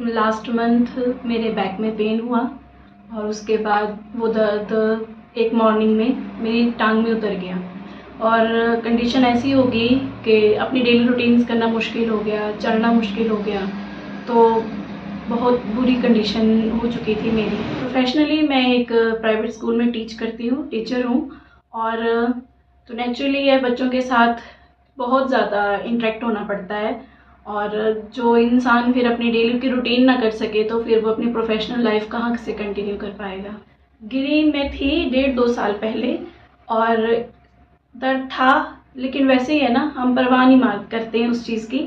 Last month मेरे back में pen हुआ और उसके बाद वो दर्द एक मॉर्निंग में मेरी टांग में उतर गया और कंडीशन ऐसी हो गई कि अपनी डेली रूटीन्स करना मुश्किल हो गया, चलना मुश्किल हो गया। तो बहुत बुरी कंडीशन हो चुकी थी मेरी। प्रोफेशनली मैं एक प्राइवेट स्कूल में टीच करती हूँ, टीचर हूँ। और तो नेचुरली है, बच्चों के साथ बहुत ज़्यादा इंटरेक्ट होना पड़ता है और जो इंसान फिर अपनी डेली की रूटीन ना कर सके तो फिर वो अपनी प्रोफेशनल लाइफ कहाँ से कंटिन्यू कर पाएगा। गिरी मैं थी 1.5-2 साल पहले और दर्द था, लेकिन वैसे ही है ना, हम परवाह नहीं मार करते हैं उस चीज़ की।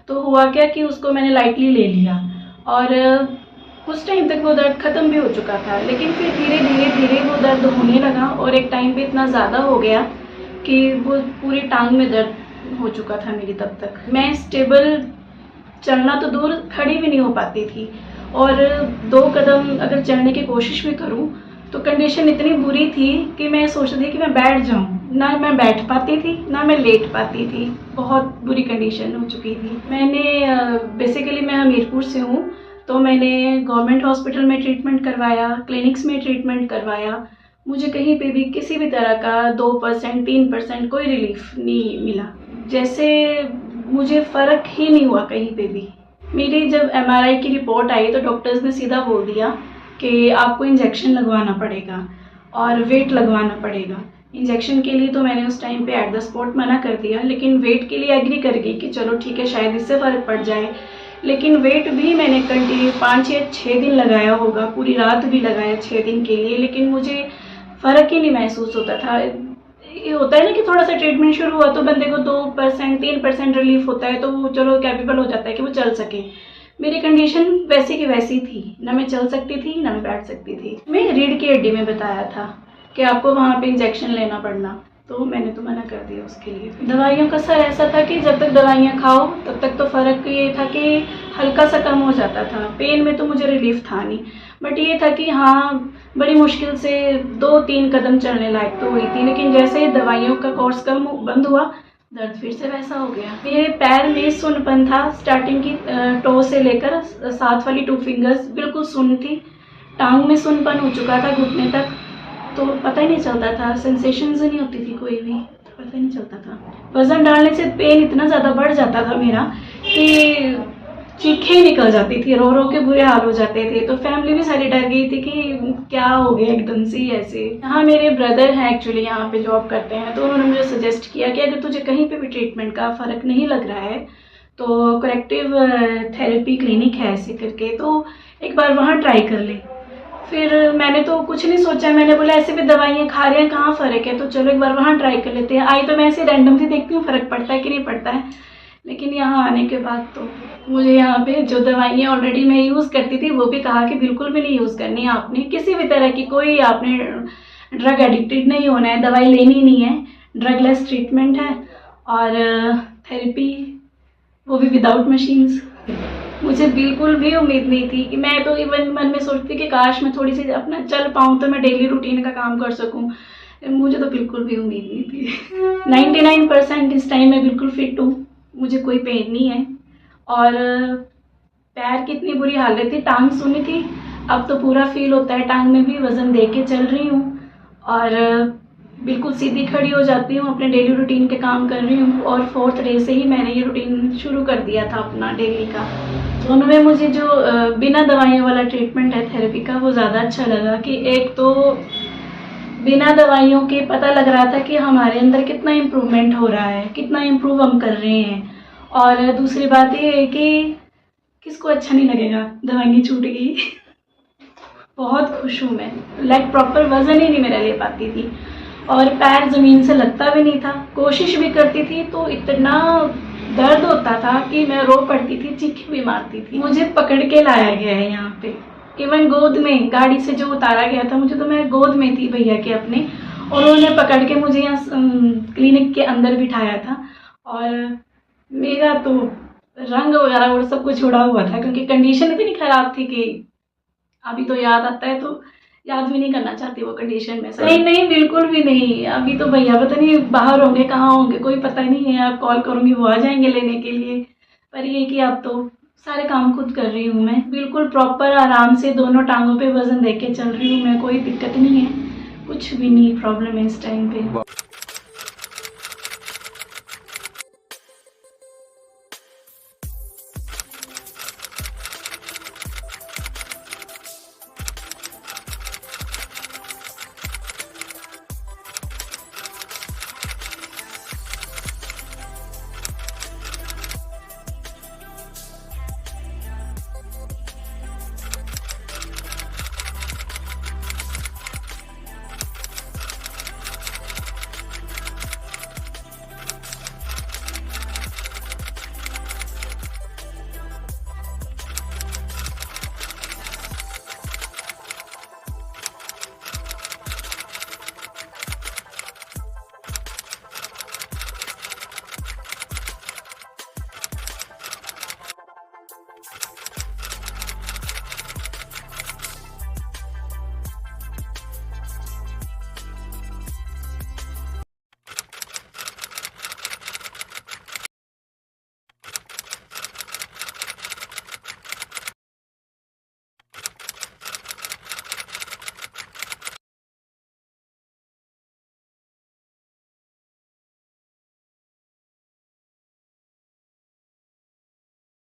तो हुआ क्या कि उसको मैंने लाइटली ले लिया और कुछ टाइम तक वो दर्द ख़त्म भी हो चुका था, लेकिन फिर धीरे धीरे वो दर्द होने लगा और एक टाइम पे इतना ज़्यादा हो गया कि वो पूरी टांग में दर्द हो चुका था मेरी। तब तक मैं स्टेबल चलना तो दूर, खड़ी भी नहीं हो पाती थी और 2 कदम अगर चलने की कोशिश भी करूं तो कंडीशन इतनी बुरी थी कि मैं सोचती थी कि मैं बैठ जाऊं। ना मैं बैठ पाती थी ना मैं लेट पाती थी, बहुत बुरी कंडीशन हो चुकी थी। मैंने बेसिकली मैं हमीरपुर से हूँ, तो मैंने गवर्नमेंट हॉस्पिटल में ट्रीटमेंट करवाया, क्लिनिक्स में ट्रीटमेंट करवाया। मुझे कहीं पे भी किसी भी तरह का 2% 3% कोई रिलीफ नहीं मिला। जैसे मुझे फ़र्क ही नहीं हुआ कहीं पे भी। मेरी जब MRI की रिपोर्ट आई तो डॉक्टर्स ने सीधा बोल दिया कि आपको इंजेक्शन लगवाना पड़ेगा और वेट लगवाना पड़ेगा। इंजेक्शन के लिए तो मैंने उस टाइम पे एट द स्पॉट मना कर दिया, लेकिन वेट के लिए एग्री कर गई कि चलो ठीक है, शायद इससे फ़र्क पड़ जाए। लेकिन वेट भी मैंने कंटिन्यू 5 या 6 दिन लगाया होगा, पूरी रात भी लगाया 6 दिन के लिए, लेकिन मुझे फ़र्क ही नहीं महसूस होता था। ये होता है ना कि थोड़ा सा ट्रीटमेंट शुरू हुआ तो बंदे को 2% 3% रिलीफ होता है तो वो चलो कैपेबल हो जाता है कि वो चल सके। मेरी कंडीशन वैसी की वैसी थी, ना मैं चल सकती थी ना मैं बैठ सकती थी। मैं रीढ़ की हड्डी में बताया था कि आपको वहाँ पे इंजेक्शन लेना पड़ना, तो मैंने तो मना कर दिया उसके लिए। दवाइयों का असर ऐसा था कि जब तक दवाइयाँ खाओ तब तक तो फ़र्क ये था कि हल्का सा कम हो जाता था। पेन में तो मुझे रिलीफ था नहीं, बट ये था कि हाँ, बड़ी मुश्किल से 2-3 कदम चलने लायक तो हुई थी। लेकिन जैसे ही दवाइयों का कोर्स कम बंद हुआ, दर्द फिर से वैसा हो गया। मेरे पैर में सुन्नपन था, स्टार्टिंग की टो से लेकर साथ वाली 2 फिंगर्स बिल्कुल सुन्न थी। टांग में सुन्नपन हो चुका था घुटने तक, तो पता ही नहीं चलता था, सेंसेशंस ही नहीं होती थी कोई भी, पता ही नहीं चलता था। वज़न डालने से पेन इतना ज़्यादा बढ़ जाता था मेरा कि चीखें निकल जाती थी, रो रो के बुरे हाल हो जाते थे। तो फैमिली भी सारी डर गई थी कि क्या हो गया एकदम से ऐसे। हाँ, मेरे ब्रदर हैं एक्चुअली यहाँ पे जॉब करते हैं, तो उन्होंने मुझे सजेस्ट किया कि अगर तुझे कहीं पे भी ट्रीटमेंट का फ़र्क नहीं लग रहा है तो करेक्टिव थेरेपी क्लिनिक है ऐसे करके, तो एक बार वहाँ ट्राई कर ले। फिर मैंने तो कुछ नहीं सोचा, मैंने बोला ऐसे भी दवाइयाँ खा रहे हैं, कहाँ फ़र्क है, तो चलो एक बार वहाँ ट्राई कर लेते हैं। आई तो मैं ऐसे रैंडम से देखती हूँ फ़र्क पड़ता है कि नहीं पड़ता है, लेकिन यहाँ आने के बाद तो मुझे यहाँ पे जो दवाइयाँ ऑलरेडी मैं यूज़ करती थी वो भी कहा कि बिल्कुल भी नहीं यूज़ करनी है आपने, किसी भी तरह की कोई आपने ड्रग एडिक्टेड नहीं होना है, दवाई लेनी नहीं है, ड्रग लेस ट्रीटमेंट है और थेरेपी वो भी विदाउट मशीन्स। मुझे बिल्कुल भी उम्मीद नहीं थी कि मैं तो इवन मन में सोचती कि काश मैं थोड़ी सी अपना चल पाऊँ तो मैं डेली रूटीन का काम कर सकूँ। मुझे तो बिल्कुल भी उम्मीद नहीं थी। 99% इस टाइम मैं बिल्कुल फिट हूँ, मुझे कोई पेन नहीं है और पैर की इतनी बुरी हालत थी, टांग सुनी थी, अब तो पूरा फील होता है, टांग में भी वज़न दे के चल रही हूँ और बिल्कुल सीधी खड़ी हो जाती हूँ, अपने डेली रूटीन के काम कर रही हूँ और 4th डे से ही मैंने ये रूटीन शुरू कर दिया था अपना डेली का। दोनों में मुझे जो बिना दवाइयों वाला ट्रीटमेंट है थेरेपी का, वो ज़्यादा अच्छा लगा कि एक तो बिना दवाइयों के पता लग रहा था कि हमारे अंदर कितना इम्प्रूवमेंट हो रहा है, कितना इम्प्रूव हम कर रहे हैं। और दूसरी बात ये है कि किसको अच्छा नहीं लगेगा दवाइयाँ छूट गई। बहुत खुश हूँ मैं, लाइक प्रॉपर वज़न ही नहीं मेरा ले पाती थी और पैर ज़मीन से लगता भी नहीं था, कोशिश भी करती थी तो इतना दर्द होता था कि मैं रो पड़ती थी, चीख भी मारती थी। मुझे पकड़ के लाया गया है यहाँ पे, इवन गोद में, गाड़ी से जो उतारा गया था मुझे, तो मैं गोद में थी भैया के अपने, और उन्होंने पकड़ के मुझे यहाँ क्लिनिक के अंदर बिठाया था और मेरा तो रंग वगैरह और सब कुछ उड़ा हुआ था क्योंकि कंडीशन इतनी ख़राब थी कि अभी तो याद आता है तो याद भी नहीं करना चाहती वो कंडीशन में। नहीं नहीं, बिल्कुल भी नहीं। अभी तो भैया पता नहीं बाहर होंगे, कहाँ होंगे, कोई पता नहीं है। आप कॉल करूँगी वो आ जाएंगे लेने के लिए, पर ये कि अब तो सारे काम खुद कर रही हूँ मैं, बिल्कुल प्रॉपर आराम से दोनों टांगों पे वजन दे के चल रही हूँ मैं, कोई दिक्कत नहीं है, कुछ भी नहीं प्रॉब्लम है इस टाइम पे।